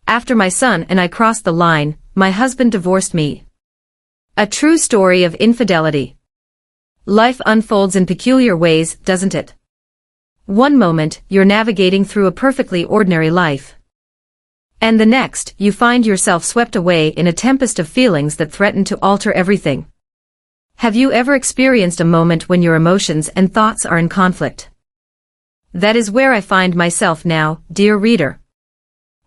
After my son and I crossed the line, my husband divorced me. A true story of infidelity. Life unfolds in peculiar ways, doesn't it? One moment, you're navigating through a perfectly ordinary life. And the next, you find yourself swept away in a tempest of feelings that threaten to alter everything. Have you ever experienced a moment when your emotions and thoughts are in conflict? That is where I find myself now, dear reader.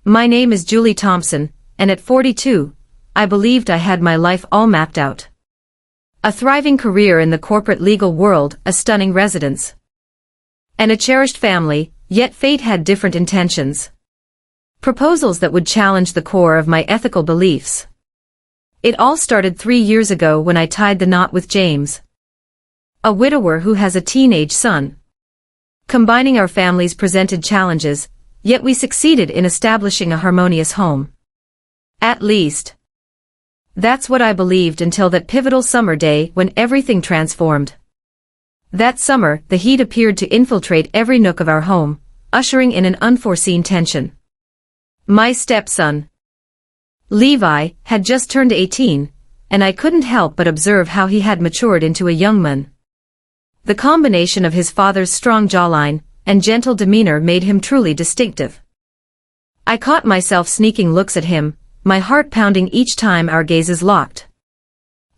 My name is Julie Thompson, and at 42, I believed I had my life all mapped out. A thriving career in the corporate legal world, a stunning residence, and a cherished family, yet fate had different intentions. Proposals that would challenge the core of my ethical beliefs. It all started 3 years ago when I tied the knot with James, a widower who has a teenage son. Combining our families presented challenges, yet we succeeded in establishing a harmonious home. At least, that's what I believed until that pivotal summer day when everything transformed. That summer, the heat appeared to infiltrate every nook of our home, ushering in an unforeseen tension. My stepson, Levi, had just turned 18, and I couldn't help but observe how he had matured into a young man. The combination of his father's strong jawline and gentle demeanor made him truly distinctive. I caught myself sneaking looks at him, my heart pounding each time our gazes locked.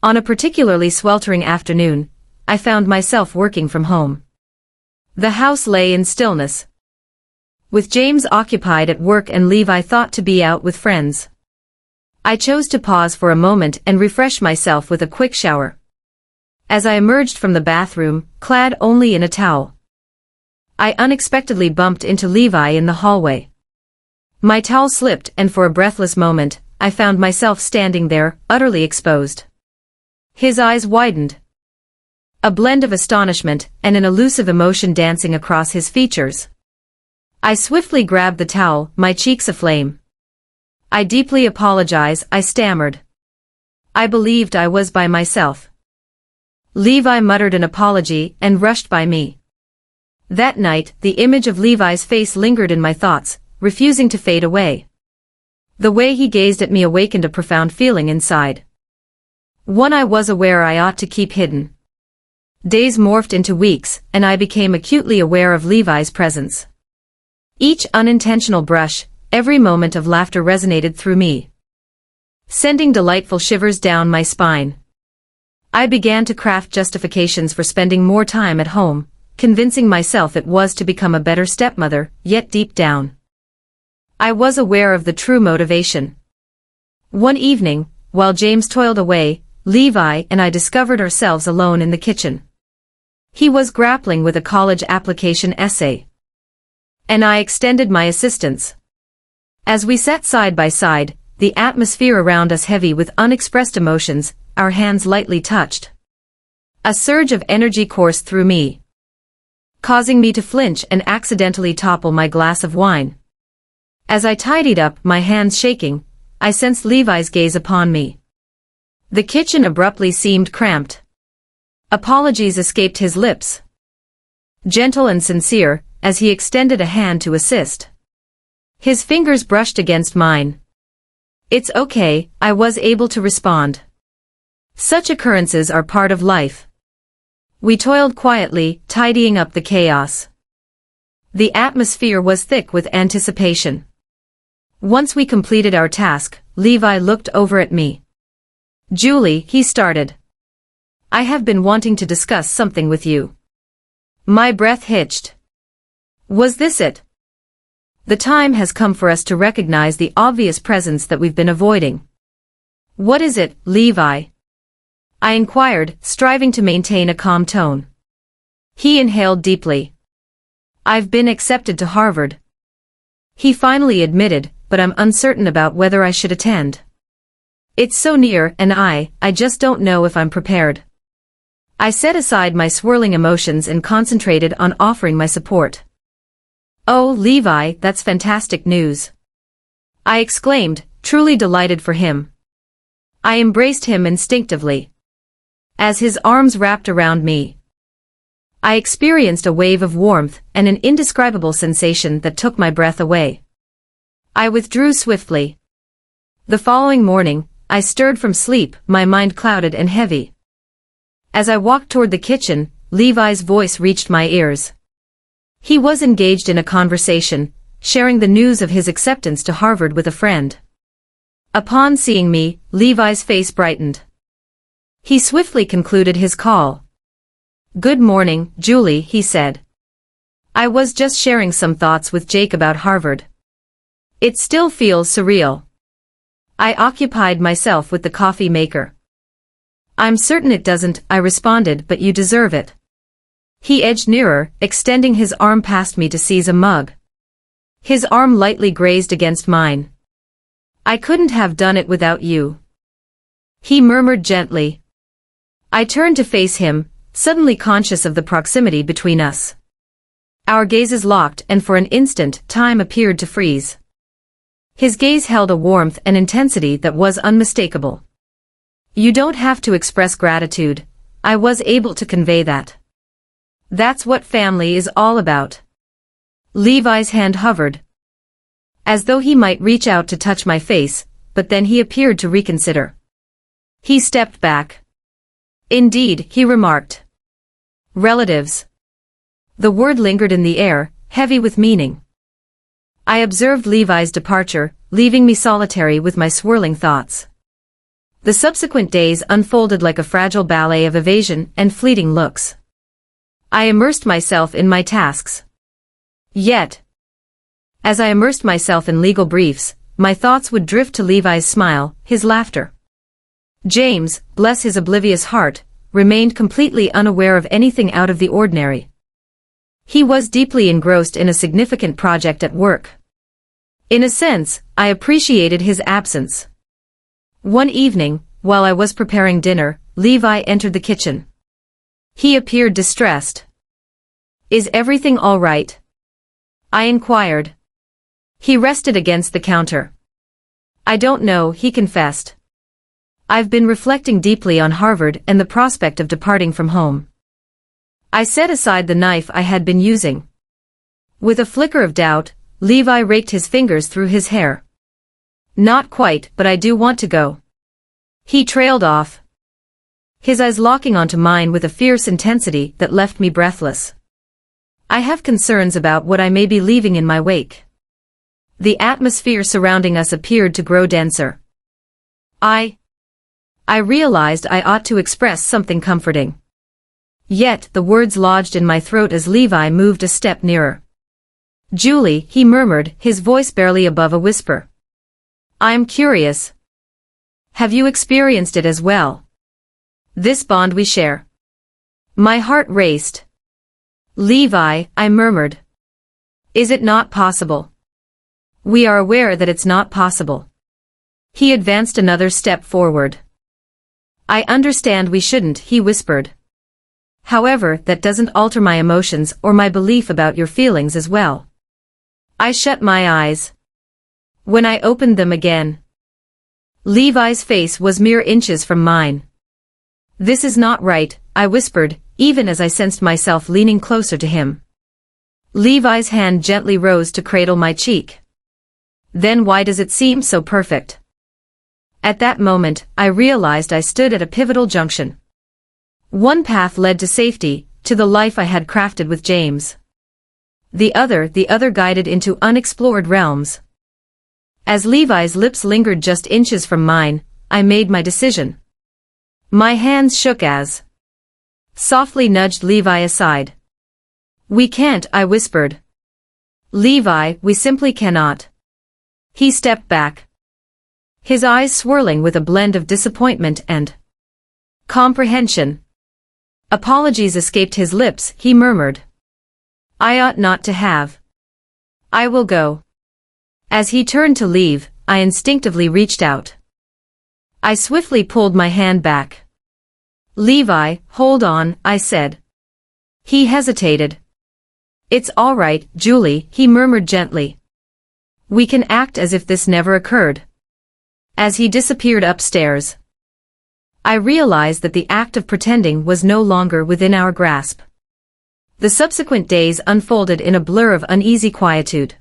On a particularly sweltering afternoon, I found myself working from home. The house lay in stillness, with James occupied at work and Levi thought to be out with friends. I chose to pause for a moment and refresh myself with a quick shower. As I emerged from the bathroom, clad only in a towel, I unexpectedly bumped into Levi in the hallway. My towel slipped and for a breathless moment, I found myself standing there, utterly exposed. His eyes widened, a blend of astonishment and an elusive emotion dancing across his features. I swiftly grabbed the towel, my cheeks aflame. "I deeply apologize," I stammered. I believed I was by myself. Levi muttered an apology and rushed by me. That night, the image of Levi's face lingered in my thoughts, refusing to fade away. The way he gazed at me awakened a profound feeling inside. One I was aware I ought to keep hidden. Days morphed into weeks, and I became acutely aware of Levi's presence. Each unintentional brush, every moment of laughter resonated through me, sending delightful shivers down my spine. I began to craft justifications for spending more time at home, convincing myself it was to become a better stepmother, yet deep down, I was aware of the true motivation. One evening, while James toiled away, Levi and I discovered ourselves alone in the kitchen. He was grappling with a college application essay, and I extended my assistance. As we sat side by side, the atmosphere around us heavy with unexpressed emotions, our hands lightly touched. A surge of energy coursed through me, causing me to flinch and accidentally topple my glass of wine. As I tidied up, my hands shaking, I sensed Levi's gaze upon me. The kitchen abruptly seemed cramped. Apologies escaped his lips, gentle and sincere, as he extended a hand to assist. His fingers brushed against mine. "It's okay," I was able to respond. Such occurrences are part of life. We toiled quietly, tidying up the chaos. The atmosphere was thick with anticipation. Once we completed our task, Levi looked over at me. "Julie," he started, "I have been wanting to discuss something with you." My breath hitched. Was this it? The time has come for us to recognize the obvious presence that we've been avoiding. "What is it, Levi?" I inquired, striving to maintain a calm tone. He inhaled deeply. "I've been accepted to Harvard," he finally admitted, "but I'm uncertain about whether I should attend. It's so near, and I just don't know if I'm prepared." I set aside my swirling emotions and concentrated on offering my support. "Oh, Levi, that's fantastic news," I exclaimed, truly delighted for him. I embraced him instinctively. As his arms wrapped around me, I experienced a wave of warmth and an indescribable sensation that took my breath away. I withdrew swiftly. The following morning, I stirred from sleep, my mind clouded and heavy. As I walked toward the kitchen, Levi's voice reached my ears. He was engaged in a conversation, sharing the news of his acceptance to Harvard with a friend. Upon seeing me, Levi's face brightened. He swiftly concluded his call. "Good morning, Julie," he said. "I was just sharing some thoughts with Jake about Harvard. It still feels surreal." I occupied myself with the coffee maker. "I'm certain it doesn't," I responded, "but you deserve it." He edged nearer, extending his arm past me to seize a mug. His arm lightly grazed against mine. "I couldn't have done it without you," he murmured gently. I turned to face him, suddenly conscious of the proximity between us. Our gazes locked, and for an instant, time appeared to freeze. His gaze held a warmth and intensity that was unmistakable. "You don't have to express gratitude," I was able to convey that. "That's what family is all about." Levi's hand hovered, as though he might reach out to touch my face, but then he appeared to reconsider. He stepped back. "Indeed," he remarked. "Relatives." The word lingered in the air, heavy with meaning. I observed Levi's departure, leaving me solitary with my swirling thoughts. The subsequent days unfolded like a fragile ballet of evasion and fleeting looks. I immersed myself in my tasks. Yet, as I immersed myself in legal briefs, my thoughts would drift to Levi's smile, his laughter. James, bless his oblivious heart, remained completely unaware of anything out of the ordinary. He was deeply engrossed in a significant project at work. In a sense, I appreciated his absence. One evening, while I was preparing dinner, Levi entered the kitchen. He appeared distressed. "Is everything all right?" I inquired. He rested against the counter. "I don't know," he confessed. "I've been reflecting deeply on Harvard and the prospect of departing from home." I set aside the knife I had been using. With a flicker of doubt, Levi raked his fingers through his hair. "Not quite, but I do want to go." He trailed off, his eyes locking onto mine with a fierce intensity that left me breathless. "I have concerns about what I may be leaving in my wake." The atmosphere surrounding us appeared to grow denser. I realized I ought to express something comforting. Yet, the words lodged in my throat as Levi moved a step nearer. "Julie," he murmured, his voice barely above a whisper. "I'm curious. Have you experienced it as well? This bond we share?" My heart raced. "Levi," I murmured. "Is it not possible?" "We are aware that it's not possible." He advanced another step forward. "I understand we shouldn't," he whispered. "However, that doesn't alter my emotions or my belief about your feelings as well." I shut my eyes. When I opened them again, Levi's face was mere inches from mine. "This is not right," I whispered, even as I sensed myself leaning closer to him. Levi's hand gently rose to cradle my cheek. "Then why does it seem so perfect?" At that moment, I realized I stood at a pivotal junction. One path led to safety, to the life I had crafted with James. The other guided into unexplored realms. As Levi's lips lingered just inches from mine, I made my decision. My hands shook as softly nudged Levi aside. "We can't," I whispered. "Levi, we simply cannot." He stepped back, his eyes swirling with a blend of disappointment and comprehension. Apologies escaped his lips, he murmured. "I ought not to have. I will go." As he turned to leave, I instinctively reached out. I swiftly pulled my hand back. "Levi, hold on," I said. He hesitated. "It's all right, Julie," he murmured gently. "We can act as if this never occurred." As he disappeared upstairs, I realized that the act of pretending was no longer within our grasp. The subsequent days unfolded in a blur of uneasy quietude.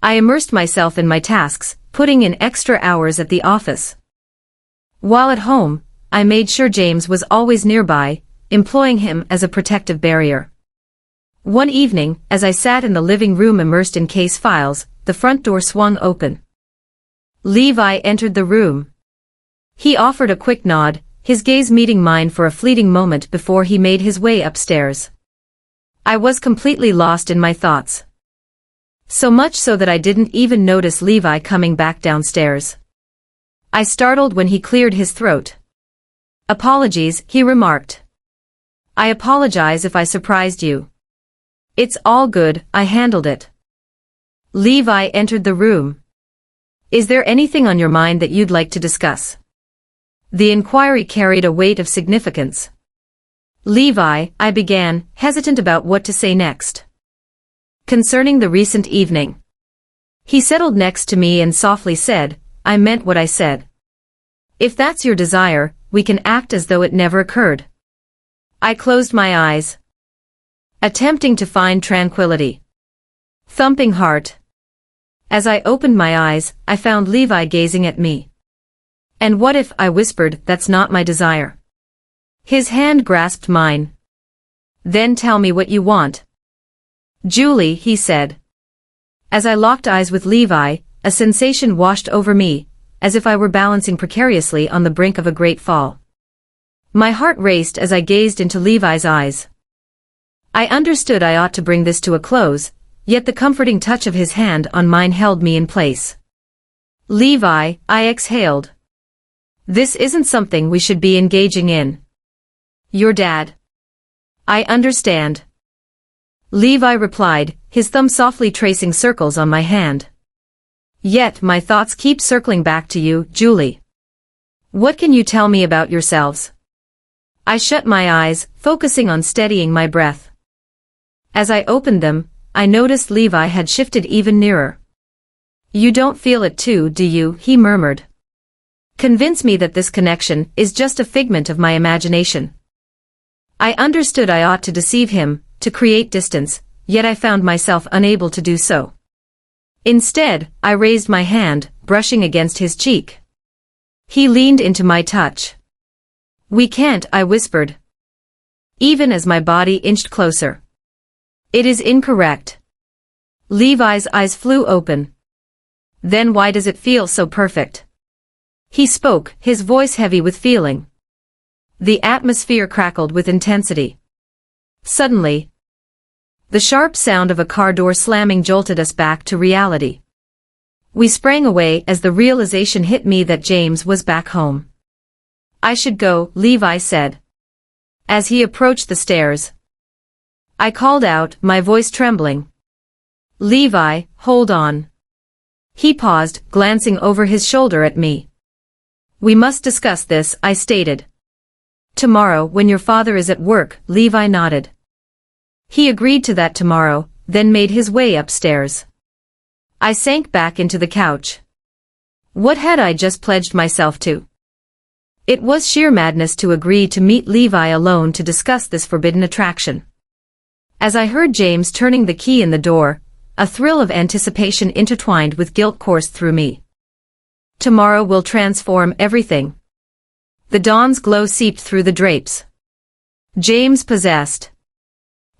I immersed myself in my tasks, putting in extra hours at the office. While at home, I made sure James was always nearby, employing him as a protective barrier. One evening, as I sat in the living room immersed in case files, the front door swung open. Levi entered the room. He offered a quick nod, his gaze meeting mine for a fleeting moment before he made his way upstairs. I was completely lost in my thoughts. So much so that I didn't even notice Levi coming back downstairs. I startled when he cleared his throat. "Apologies," he remarked. "I apologize if I surprised you." "It's all good, I handled it." Levi entered the room. "Is there anything on your mind that you'd like to discuss?" The inquiry carried a weight of significance. "Levi," I began, hesitant about what to say next. "Concerning the recent evening." He settled next to me and softly said, "I meant what I said. If that's your desire, we can act as though it never occurred." I closed my eyes, attempting to find tranquility. Thumping heart. As I opened my eyes, I found Levi gazing at me. "And what if," I whispered, "that's not my desire?" His hand grasped mine. "Then tell me what you want." "Julie," he said. As I locked eyes with Levi, a sensation washed over me, as if I were balancing precariously on the brink of a great fall. My heart raced as I gazed into Levi's eyes. I understood I ought to bring this to a close, yet the comforting touch of his hand on mine held me in place. "Levi," I exhaled. "This isn't something we should be engaging in." "Your dad." "I understand." Levi replied, his thumb softly tracing circles on my hand. "Yet my thoughts keep circling back to you, Julie. What can you tell me about yourselves?" I shut my eyes, focusing on steadying my breath. As I opened them, I noticed Levi had shifted even nearer. "You don't feel it too, do you?" he murmured. "Convince me that this connection is just a figment of my imagination." I understood I ought to deceive him, to create distance, yet I found myself unable to do so. Instead, I raised my hand, brushing against his cheek. He leaned into my touch. "We can't," I whispered, even as my body inched closer. "It is incorrect." Levi's eyes flew open. "Then why does it feel so perfect?" He spoke, his voice heavy with feeling. The atmosphere crackled with intensity. Suddenly, the sharp sound of a car door slamming jolted us back to reality. We sprang away as the realization hit me that James was back home. "I should go," Levi said, as he approached the stairs. I called out, my voice trembling. "Levi, hold on." He paused, glancing over his shoulder at me. "We must discuss this," I stated. "Tomorrow, when your father is at work," Levi nodded. He agreed to that tomorrow, then made his way upstairs. I sank back into the couch. What had I just pledged myself to? It was sheer madness to agree to meet Levi alone to discuss this forbidden attraction. As I heard James turning the key in the door, a thrill of anticipation intertwined with guilt coursed through me. Tomorrow will transform everything. The dawn's glow seeped through the drapes. James, possessed,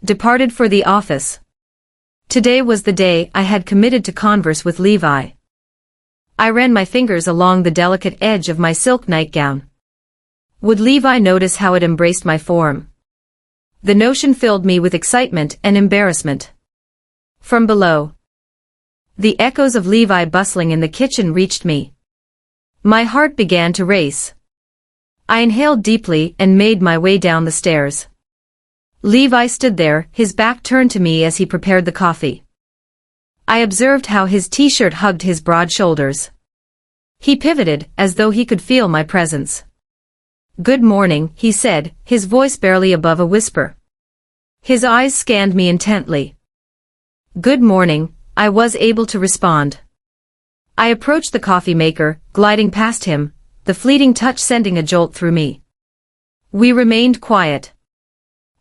departed for the office. Today was the day I had committed to converse with Levi. I ran my fingers along the delicate edge of my silk nightgown. Would Levi notice how it embraced my form? The notion filled me with excitement and embarrassment. From below, the echoes of Levi bustling in the kitchen reached me. My heart began to race. I inhaled deeply and made my way down the stairs. Levi stood there, his back turned to me as he prepared the coffee. I observed how his t-shirt hugged his broad shoulders. He pivoted, as though he could feel my presence. "Good morning," he said, his voice barely above a whisper. His eyes scanned me intently. "Good morning," I was able to respond. I approached the coffee maker, gliding past him, the fleeting touch sending a jolt through me. We remained quiet.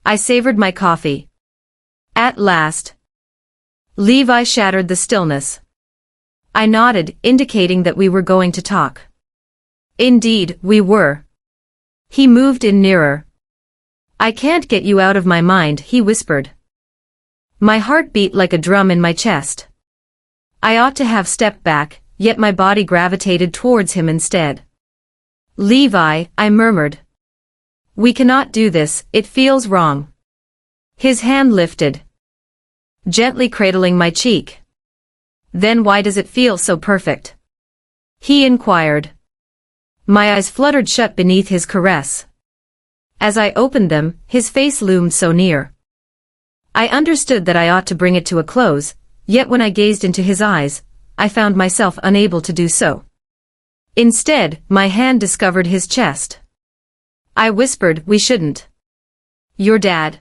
I savored my coffee. At last, Levi shattered the stillness. I nodded, indicating that we were going to talk. Indeed, we were. He moved in nearer. I can't get you out of my mind, he whispered. My heart beat like a drum in my chest. I ought to have stepped back, yet my body gravitated towards him instead. Levi, I murmured. We cannot do this, it feels wrong. His hand lifted, gently cradling my cheek. Then why does it feel so perfect? He inquired. My eyes fluttered shut beneath his caress. As I opened them, his face loomed so near. I understood that I ought to bring it to a close, yet when I gazed into his eyes, I found myself unable to do so. Instead, my hand discovered his chest. I whispered, we shouldn't. Your dad.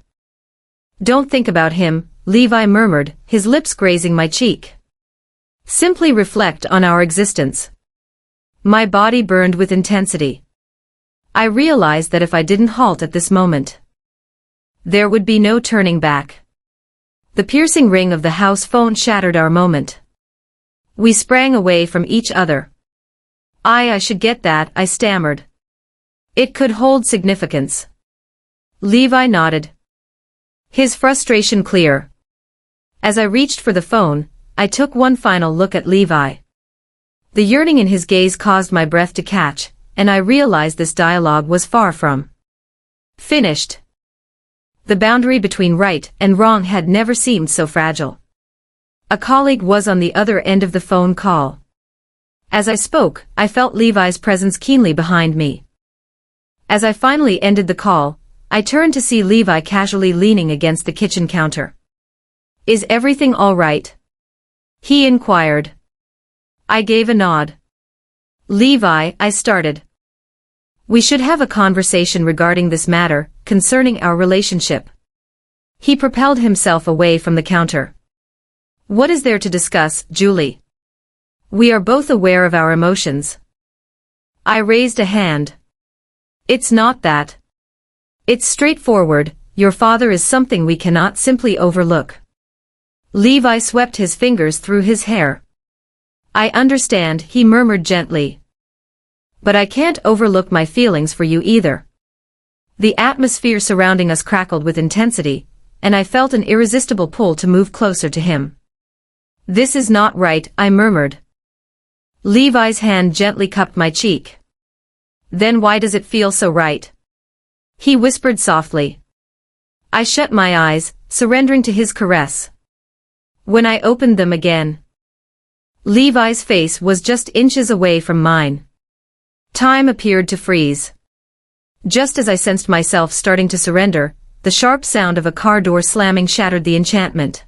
Don't think about him, Levi murmured, his lips grazing my cheek. Simply reflect on our existence. My body burned with intensity. I realized that if I didn't halt at this moment, there would be no turning back. The piercing ring of the house phone shattered our moment. We sprang away from each other. I should get that, I stammered. It could hold significance. Levi nodded, his frustration clear. As I reached for the phone, I took one final look at Levi. The yearning in his gaze caused my breath to catch, and I realized this dialogue was far from finished. The boundary between right and wrong had never seemed so fragile. A colleague was on the other end of the phone call. As I spoke, I felt Levi's presence keenly behind me. As I finally ended the call, I turned to see Levi casually leaning against the kitchen counter. Is everything all right? He inquired. I gave a nod. Levi, I started. We should have a conversation regarding this matter, concerning our relationship. He propelled himself away from the counter. What is there to discuss, Julie? We are both aware of our emotions. I raised a hand. It's not that. It's straightforward, your father is something we cannot simply overlook. Levi swept his fingers through his hair. I understand, he murmured gently. But I can't overlook my feelings for you either. The atmosphere surrounding us crackled with intensity, and I felt an irresistible pull to move closer to him. This is not right, I murmured. Levi's hand gently cupped my cheek. Then why does it feel so right? He whispered softly. I shut my eyes, surrendering to his caress. When I opened them again, Levi's face was just inches away from mine. Time appeared to freeze. Just as I sensed myself starting to surrender, the sharp sound of a car door slamming shattered the enchantment.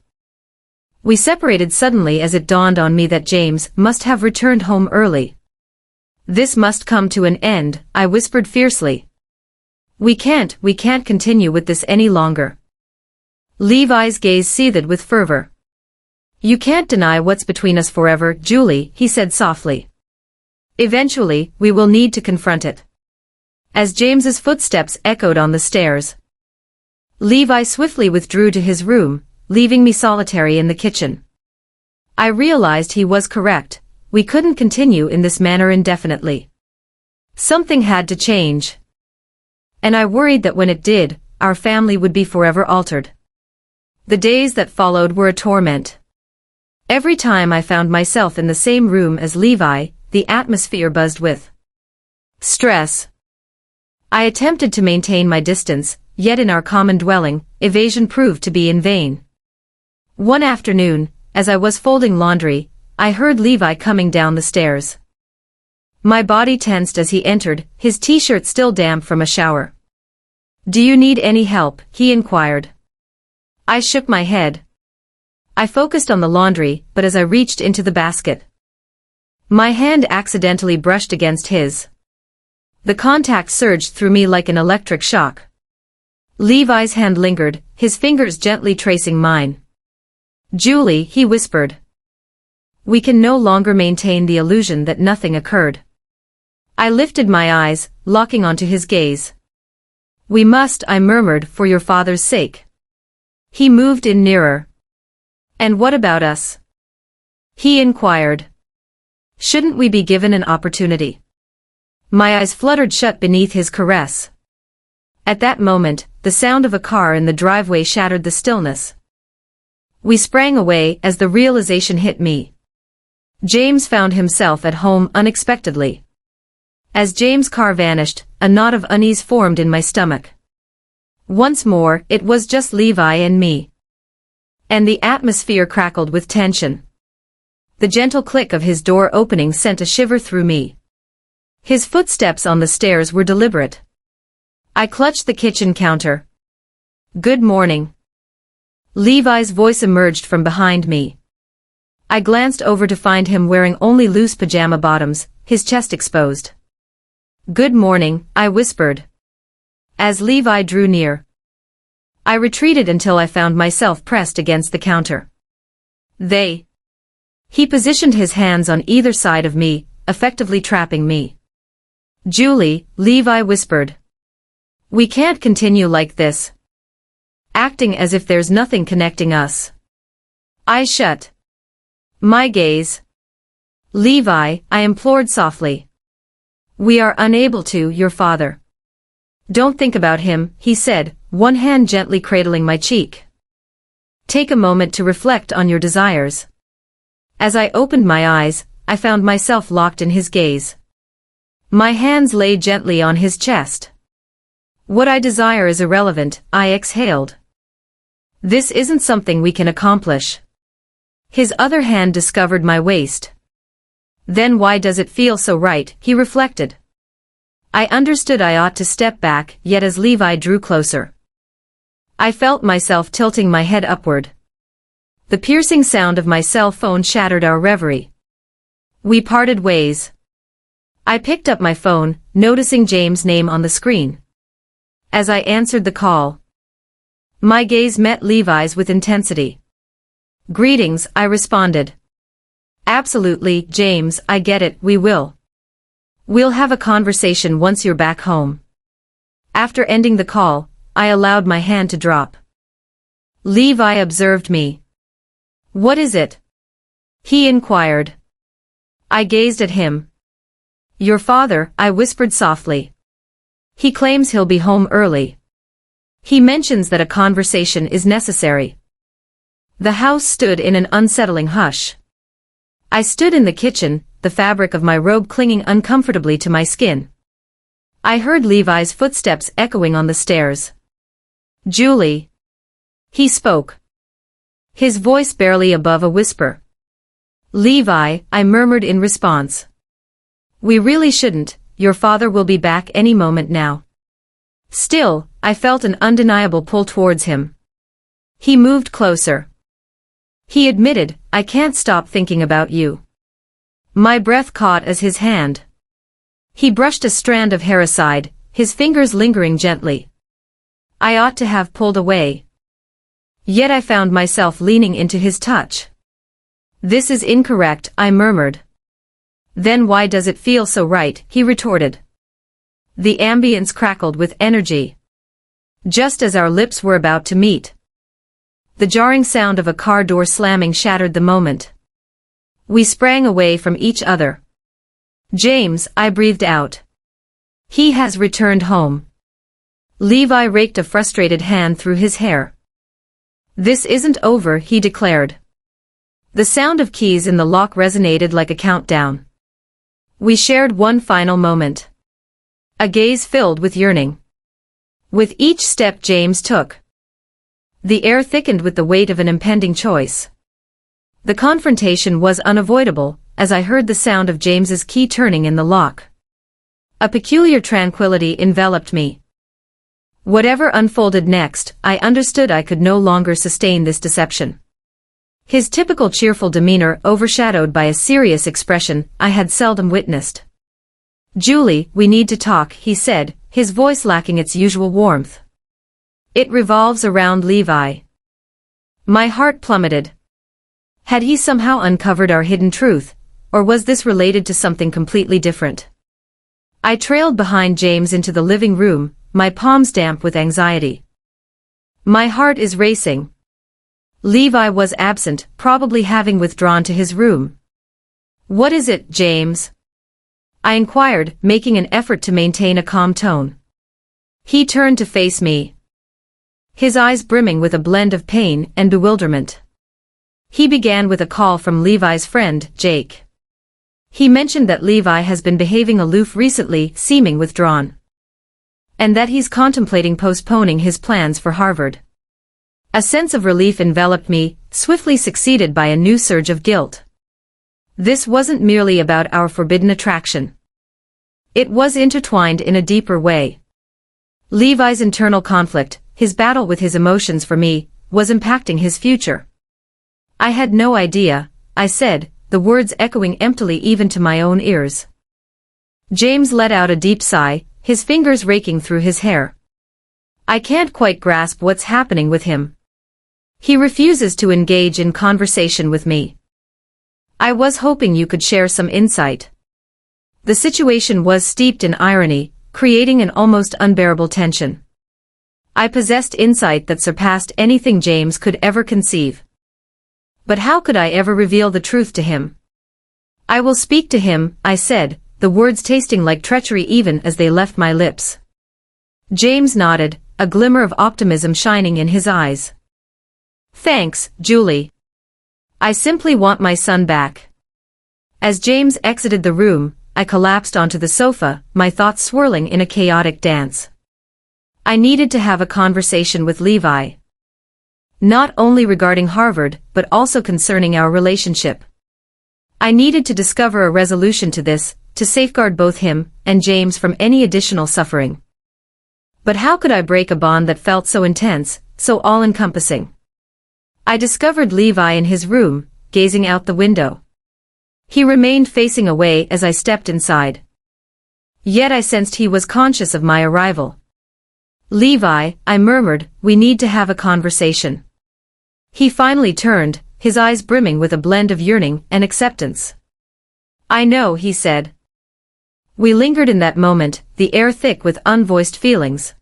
We separated suddenly as it dawned on me that James must have returned home early. This must come to an end, I whispered fiercely. We can't continue with this any longer. Levi's gaze seethed with fervor. You can't deny what's between us forever, Julie, he said softly. Eventually, we will need to confront it. As James's footsteps echoed on the stairs, Levi swiftly withdrew to his room, leaving me solitary in the kitchen. I realized he was correct. We couldn't continue in this manner indefinitely. Something had to change. And I worried that when it did, our family would be forever altered. The days that followed were a torment. Every time I found myself in the same room as Levi, the atmosphere buzzed with stress. I attempted to maintain my distance, yet in our common dwelling, evasion proved to be in vain. One afternoon, as I was folding laundry, I heard Levi coming down the stairs. My body tensed as he entered, his t-shirt still damp from a shower. Do you need any help? He inquired. I shook my head. I focused on the laundry, but as I reached into the basket, my hand accidentally brushed against his. The contact surged through me like an electric shock. Levi's hand lingered, his fingers gently tracing mine. Julie, he whispered. We can no longer maintain the illusion that nothing occurred. I lifted my eyes, locking onto his gaze. We must, I murmured, for your father's sake. He moved in nearer. And what about us? He inquired. Shouldn't we be given an opportunity? My eyes fluttered shut beneath his caress. At that moment, the sound of a car in the driveway shattered the stillness. We sprang away as the realization hit me. James found himself at home unexpectedly. As James' car vanished, a knot of unease formed in my stomach. Once more, it was just Levi and me. And the atmosphere crackled with tension. The gentle click of his door opening sent a shiver through me. His footsteps on the stairs were deliberate. I clutched the kitchen counter. "Good morning." Levi's voice emerged from behind me. I glanced over to find him wearing only loose pajama bottoms, his chest exposed. "Good morning," I whispered. As Levi drew near, I retreated until I found myself pressed against the counter. He positioned his hands on either side of me, effectively trapping me. "Julie," Levi whispered. "We can't continue like this. Acting as if there's nothing connecting us." I shut my gaze. "Levi," I implored softly. "We are unable to, your father." "Don't think about him," he said, one hand gently cradling my cheek. "Take a moment to reflect on your desires." As I opened my eyes, I found myself locked in his gaze. My hands lay gently on his chest. "What I desire is irrelevant," I exhaled. "This isn't something we can accomplish." His other hand discovered my waist. "Then why does it feel so right?" he reflected. I understood I ought to step back, yet as Levi drew closer, I felt myself tilting my head upward. The piercing sound of my cell phone shattered our reverie. We parted ways. I picked up my phone, noticing James' name on the screen. As I answered the call, my gaze met Levi's with intensity. "Greetings," I responded. "Absolutely, James, I get it, we will. We'll have a conversation once you're back home." After ending the call, I allowed my hand to drop. Levi observed me. "What is it?" he inquired. I gazed at him. "Your father," I whispered softly. "He claims he'll be home early. He mentions that a conversation is necessary." The house stood in an unsettling hush. I stood in the kitchen, the fabric of my robe clinging uncomfortably to my skin. I heard Levi's footsteps echoing on the stairs. "Julie," he spoke, his voice barely above a whisper. "Levi," I murmured in response. "We really shouldn't, your father will be back any moment now." Still, I felt an undeniable pull towards him. He moved closer. He admitted, "I can't stop thinking about you." My breath caught as his hand. He brushed a strand of hair aside, his fingers lingering gently. I ought to have pulled away. Yet I found myself leaning into his touch. "This is incorrect," I murmured. "Then why does it feel so right?" he retorted. The ambience crackled with energy. Just as our lips were about to meet, the jarring sound of a car door slamming shattered the moment. We sprang away from each other. "James," I breathed out. "He has returned home." Levi raked a frustrated hand through his hair. "This isn't over," he declared. The sound of keys in the lock resonated like a countdown. We shared one final moment. A gaze filled with yearning. With each step James took, the air thickened with the weight of an impending choice. The confrontation was unavoidable, as I heard the sound of James's key turning in the lock. A peculiar tranquility enveloped me. Whatever unfolded next, I understood I could no longer sustain this deception. His typical cheerful demeanor overshadowed by a serious expression I had seldom witnessed. "Julie, we need to talk," he said, his voice lacking its usual warmth. "It revolves around Levi." My heart plummeted. Had he somehow uncovered our hidden truth, or was this related to something completely different? I trailed behind James into the living room, my palms damp with anxiety. My heart is racing. Levi was absent, probably having withdrawn to his room. What is it, James? I inquired, making an effort to maintain a calm tone. He turned to face me, his eyes brimming with a blend of pain and bewilderment. He began with a call from Levi's friend, Jake. He mentioned that Levi has been behaving aloof recently, seeming withdrawn, and that he's contemplating postponing his plans for Harvard. A sense of relief enveloped me, swiftly succeeded by a new surge of guilt. This wasn't merely about our forbidden attraction. It was intertwined in a deeper way. Levi's internal conflict, his battle with his emotions for me, was impacting his future. I had no idea, I said, the words echoing emptily even to my own ears. James let out a deep sigh, his fingers raking through his hair. I can't quite grasp what's happening with him. He refuses to engage in conversation with me. I was hoping you could share some insight. The situation was steeped in irony, creating an almost unbearable tension. I possessed insight that surpassed anything James could ever conceive. But how could I ever reveal the truth to him? I will speak to him, I said, the words tasting like treachery even as they left my lips. James nodded, a glimmer of optimism shining in his eyes. Thanks, Julie. I simply want my son back. As James exited the room, I collapsed onto the sofa, my thoughts swirling in a chaotic dance. I needed to have a conversation with Levi. Not only regarding Harvard, but also concerning our relationship. I needed to discover a resolution to this, to safeguard both him and James from any additional suffering. But how could I break a bond that felt so intense, so all-encompassing? I discovered Levi in his room, gazing out the window. He remained facing away as I stepped inside. Yet I sensed he was conscious of my arrival. Levi, I murmured, we need to have a conversation. He finally turned, his eyes brimming with a blend of yearning and acceptance. I know, he said. We lingered in that moment, the air thick with unvoiced feelings.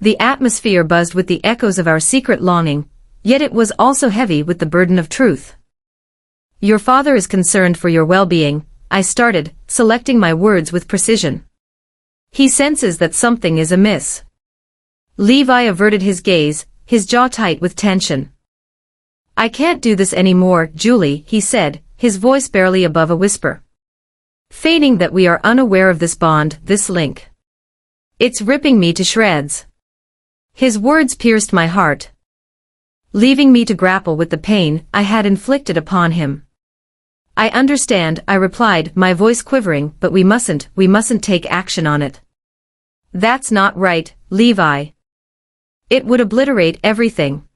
The atmosphere buzzed with the echoes of our secret longing, yet it was also heavy with the burden of truth. Your father is concerned for your well-being, I started, selecting my words with precision. He senses that something is amiss. Levi averted his gaze, his jaw tight with tension. I can't do this anymore, Julie, he said, his voice barely above a whisper. Feigning that we are unaware of this bond, this link. It's ripping me to shreds. His words pierced my heart, leaving me to grapple with the pain I had inflicted upon him. I understand, I replied, my voice quivering, but we mustn't take action on it. That's not right, Levi. It would obliterate everything.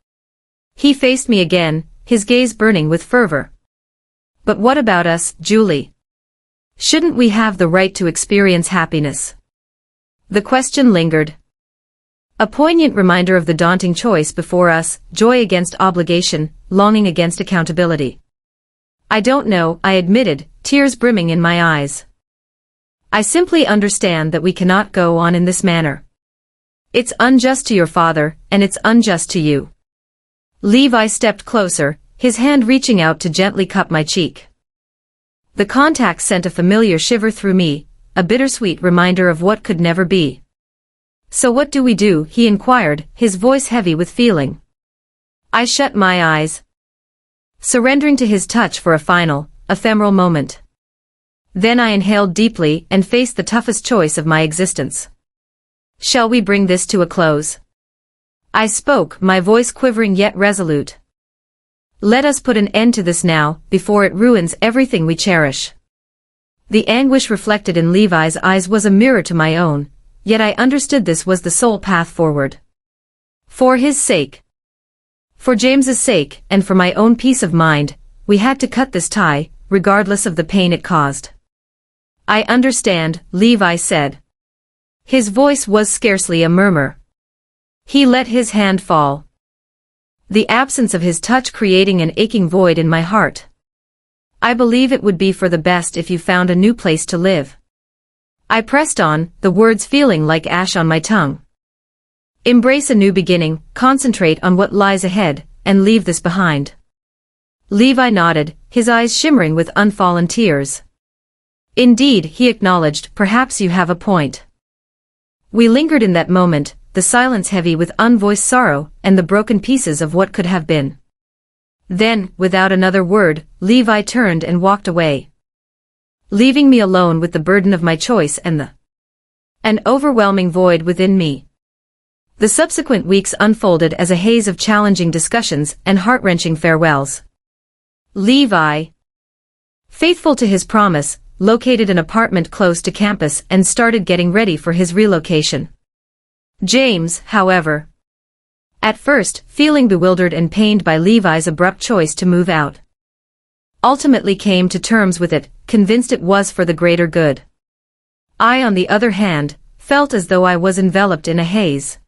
He faced me again, his gaze burning with fervor. But what about us, Julie? Shouldn't we have the right to experience happiness? The question lingered. A poignant reminder of the daunting choice before us, joy against obligation, longing against accountability. I don't know, I admitted, tears brimming in my eyes. I simply understand that we cannot go on in this manner. It's unjust to your father, and it's unjust to you. Levi stepped closer, his hand reaching out to gently cup my cheek. The contact sent a familiar shiver through me, a bittersweet reminder of what could never be. So what do we do? He inquired, his voice heavy with feeling. I shut my eyes, surrendering to his touch for a final, ephemeral moment. Then I inhaled deeply and faced the toughest choice of my existence. Shall we bring this to a close? I spoke, my voice quivering yet resolute. Let us put an end to this now, before it ruins everything we cherish. The anguish reflected in Levi's eyes was a mirror to my own, yet I understood this was the sole path forward. For his sake, for James's sake, and for my own peace of mind, we had to cut this tie, regardless of the pain it caused. I understand, Levi said. His voice was scarcely a murmur. He let his hand fall, the absence of his touch creating an aching void in my heart. I believe it would be for the best if you found a new place to live. I pressed on, the words feeling like ash on my tongue. Embrace a new beginning, concentrate on what lies ahead, and leave this behind. Levi nodded, his eyes shimmering with unfallen tears. Indeed, he acknowledged, perhaps you have a point. We lingered in that moment, the silence heavy with unvoiced sorrow and the broken pieces of what could have been. Then, without another word, Levi turned and walked away, leaving me alone with the burden of my choice and an overwhelming void within me. The subsequent weeks unfolded as a haze of challenging discussions and heart-wrenching farewells. Levi, faithful to his promise, located an apartment close to campus and started getting ready for his relocation. James, however, at first, feeling bewildered and pained by Levi's abrupt choice to move out, ultimately came to terms with it, convinced it was for the greater good. I, on the other hand, felt as though I was enveloped in a haze.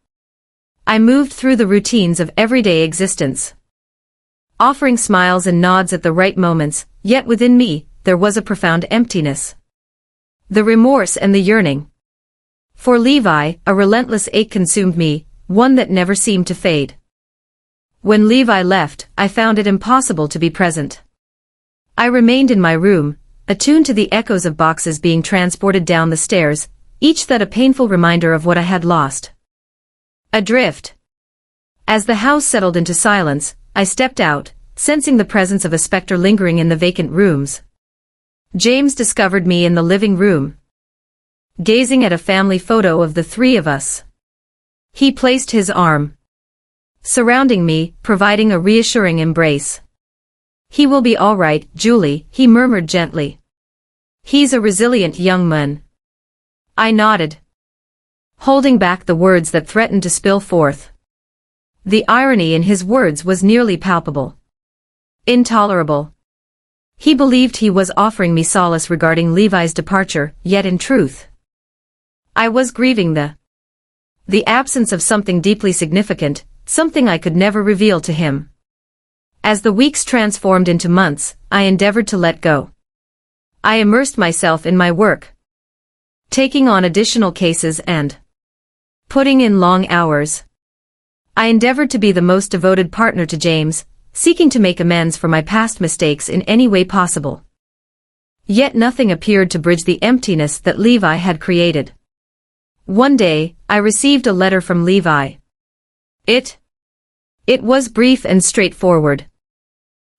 I moved through the routines of everyday existence, offering smiles and nods at the right moments, yet within me, there was a profound emptiness. The remorse and the yearning for Levi, a relentless ache consumed me, one that never seemed to fade. When Levi left, I found it impossible to be present. I remained in my room, attuned to the echoes of boxes being transported down the stairs, each that a painful reminder of what I had lost. Adrift. As the house settled into silence, I stepped out, sensing the presence of a specter lingering in the vacant rooms. James discovered me in the living room, gazing at a family photo of the three of us. He placed his arm surrounding me, providing a reassuring embrace. "He will be all right, Julie," he murmured gently. "He's a resilient young man." I nodded, holding back the words that threatened to spill forth. The irony in his words was nearly palpable. Intolerable. He believed he was offering me solace regarding Levi's departure, yet in truth, I was grieving the absence of something deeply significant, something I could never reveal to him. As the weeks transformed into months, I endeavored to let go. I immersed myself in my work, taking on additional cases and putting in long hours. I endeavored to be the most devoted partner to James, seeking to make amends for my past mistakes in any way possible. Yet nothing appeared to bridge the emptiness that Levi had created. One day, I received a letter from Levi. It was brief and straightforward.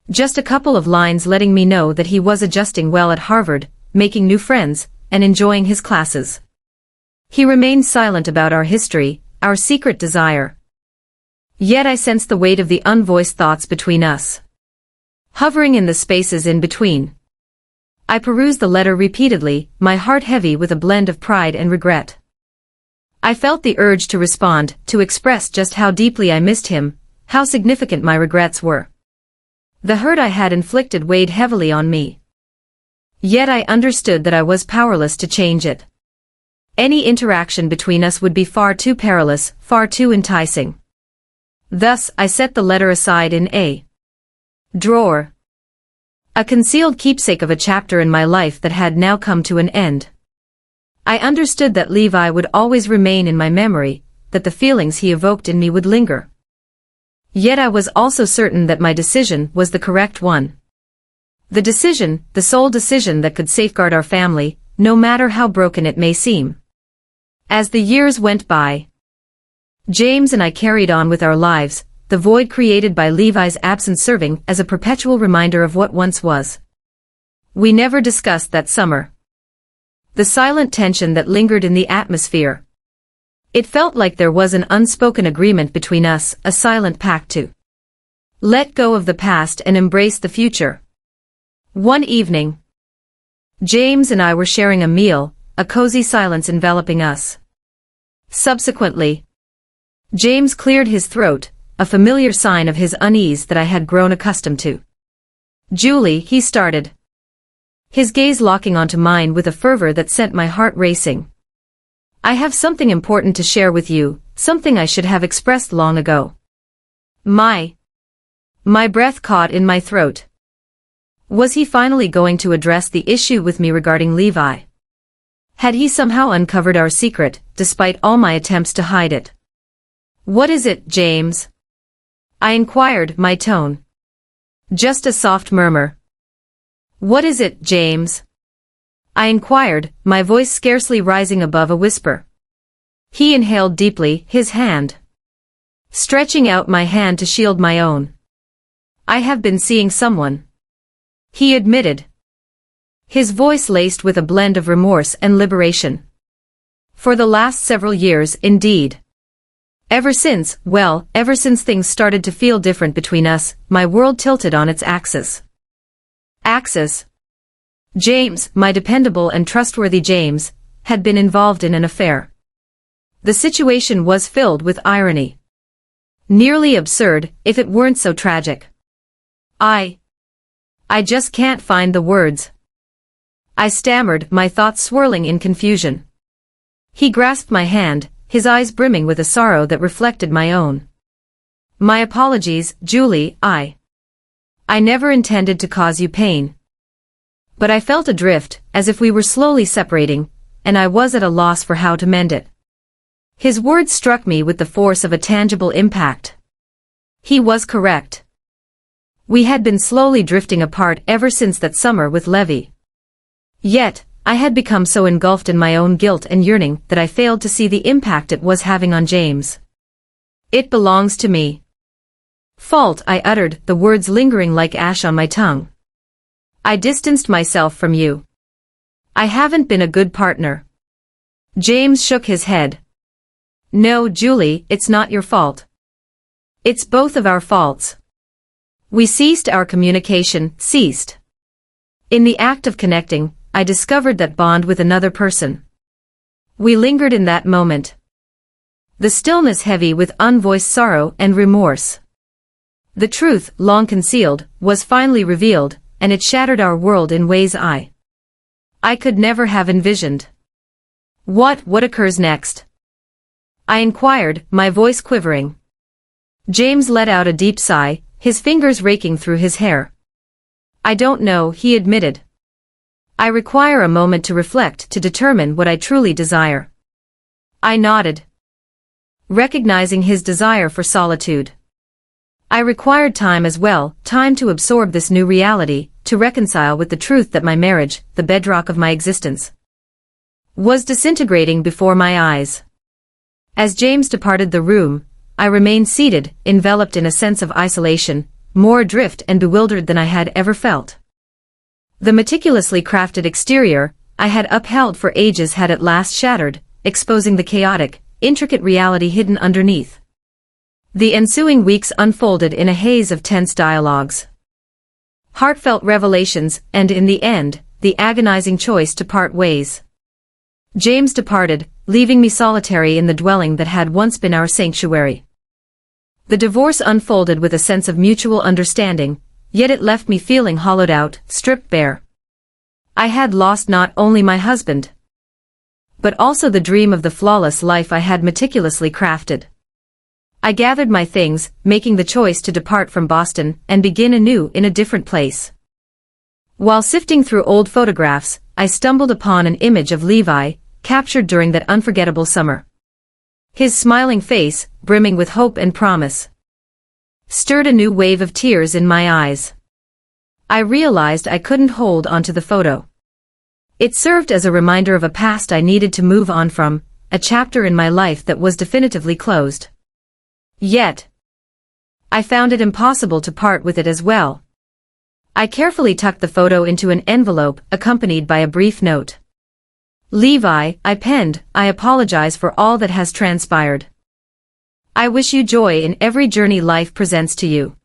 Just a couple of lines letting me know that he was adjusting well at Harvard, making new friends, and enjoying his classes. He remained silent about our history, our secret desire. Yet I sensed the weight of the unvoiced thoughts between us, hovering in the spaces in between. I perused the letter repeatedly, my heart heavy with a blend of pride and regret. I felt the urge to respond, to express just how deeply I missed him, how significant my regrets were. The hurt I had inflicted weighed heavily on me. Yet I understood that I was powerless to change it. Any interaction between us would be far too perilous, far too enticing. Thus, I set the letter aside in a drawer, a concealed keepsake of a chapter in my life that had now come to an end. I understood that Levi would always remain in my memory, that the feelings he evoked in me would linger. Yet I was also certain that my decision was the correct one. The decision, the sole decision that could safeguard our family, no matter how broken it may seem. As the years went by, James and I carried on with our lives, the void created by Levi's absence serving as a perpetual reminder of what once was. We never discussed that summer, the silent tension that lingered in the atmosphere. It felt like there was an unspoken agreement between us, a silent pact to let go of the past and embrace the future. One evening, James and I were sharing a meal, a cozy silence enveloping us. Subsequently, James cleared his throat, a familiar sign of his unease that I had grown accustomed to. "Julie," he started, his gaze locking onto mine with a fervor that sent my heart racing. "I have something important to share with you, something I should have expressed long ago." My breath caught in my throat. Was he finally going to address the issue with me regarding Levi? Had he somehow uncovered our secret, despite all my attempts to hide it? "What is it, James?" I inquired, my tone just a soft murmur. "What is it, James?" I inquired, my voice scarcely rising above a whisper. He inhaled deeply, his hand stretching out my hand to shield my own. "I have been seeing someone," he admitted, his voice laced with a blend of remorse and liberation. "For the last several years, indeed. Ever since things started to feel different between us, my world tilted on its axis." Axis? James, my dependable and trustworthy James, had been involved in an affair. The situation was filled with irony. Nearly absurd, if it weren't so tragic. I just can't find the words," I stammered, my thoughts swirling in confusion. He grasped my hand, his eyes brimming with a sorrow that reflected my own. "My apologies, Julie, I never intended to cause you pain." But I felt adrift, as if we were slowly separating, and I was at a loss for how to mend it. His words struck me with the force of a tangible impact. He was correct. We had been slowly drifting apart ever since that summer with Levy. Yet, I had become so engulfed in my own guilt and yearning that I failed to see the impact it was having on James. "It belongs to me." "Fault," I uttered, the words lingering like ash on my tongue. "I distanced myself from you. I haven't been a good partner." James shook his head. "No, Julie, it's not your fault. It's both of our faults. We ceased our communication, ceased. In the act of connecting, I discovered that bond with another person. We lingered in that moment. The stillness heavy with unvoiced sorrow and remorse. The truth, long concealed, was finally revealed, and it shattered our world in ways I could never have envisioned." What occurs next?" I inquired, my voice quivering. James let out a deep sigh, his fingers raking through his hair. "I don't know," he admitted. "I require a moment to reflect to determine what I truly desire." I nodded, recognizing his desire for solitude. I required time as well, time to absorb this new reality, to reconcile with the truth that my marriage, the bedrock of my existence, was disintegrating before my eyes. As James departed the room, I remained seated, enveloped in a sense of isolation, more adrift and bewildered than I had ever felt. The meticulously crafted exterior I had upheld for ages had at last shattered, exposing the chaotic, intricate reality hidden underneath. The ensuing weeks unfolded in a haze of tense dialogues, heartfelt revelations, and in the end, the agonizing choice to part ways. James departed, leaving me solitary in the dwelling that had once been our sanctuary. The divorce unfolded with a sense of mutual understanding, yet it left me feeling hollowed out, stripped bare. I had lost not only my husband, but also the dream of the flawless life I had meticulously crafted. I gathered my things, making the choice to depart from Boston and begin anew in a different place. While sifting through old photographs, I stumbled upon an image of Levi, captured during that unforgettable summer. His smiling face, brimming with hope and promise, stirred a new wave of tears in my eyes. I realized I couldn't hold onto the photo. It served as a reminder of a past I needed to move on from, a chapter in my life that was definitively closed. Yet, I found it impossible to part with it as well. I carefully tucked the photo into an envelope, accompanied by a brief note. "Levi," I penned, "I apologize for all that has transpired. I wish you joy in every journey life presents to you."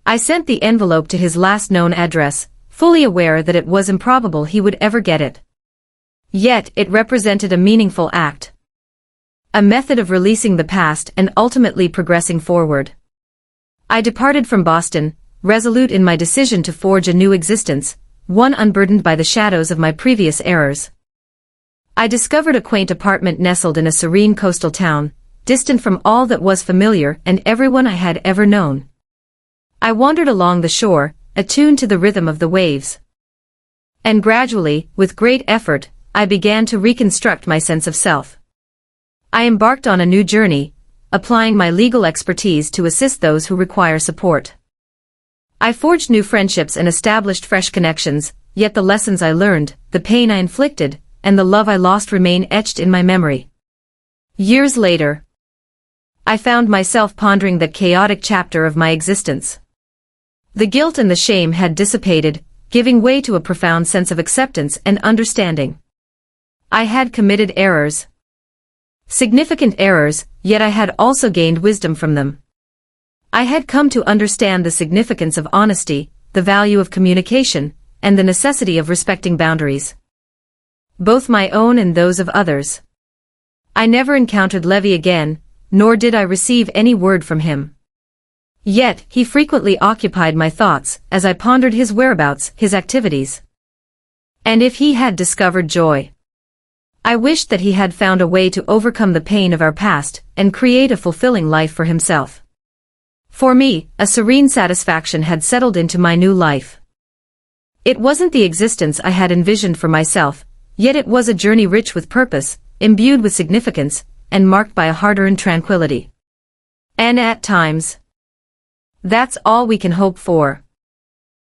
I sent the envelope to his last known address, fully aware that it was improbable he would ever get it. Yet it represented a meaningful act. A method of releasing the past and ultimately progressing forward. I departed from Boston, resolute in my decision to forge a new existence, one unburdened by the shadows of my previous errors. I discovered a quaint apartment nestled in a serene coastal town, distant from all that was familiar and everyone I had ever known. I wandered along the shore, attuned to the rhythm of the waves. And gradually, with great effort, I began to reconstruct my sense of self. I embarked on a new journey, applying my legal expertise to assist those who require support. I forged new friendships and established fresh connections, yet the lessons I learned, the pain I inflicted, and the love I lost remain etched in my memory. Years later, I found myself pondering that chaotic chapter of my existence. The guilt and the shame had dissipated, giving way to a profound sense of acceptance and understanding. I had committed errors. Significant errors, yet I had also gained wisdom from them. I had come to understand the significance of honesty, the value of communication, and the necessity of respecting boundaries, both my own and those of others. I never encountered Levi again, nor did I receive any word from him. Yet, he frequently occupied my thoughts as I pondered his whereabouts, his activities. And if he had discovered joy, I wished that he had found a way to overcome the pain of our past and create a fulfilling life for himself. For me, a serene satisfaction had settled into my new life. It wasn't the existence I had envisioned for myself, yet it was a journey rich with purpose, imbued with significance, and marked by a hard-earned tranquility. And at times, that's all we can hope for.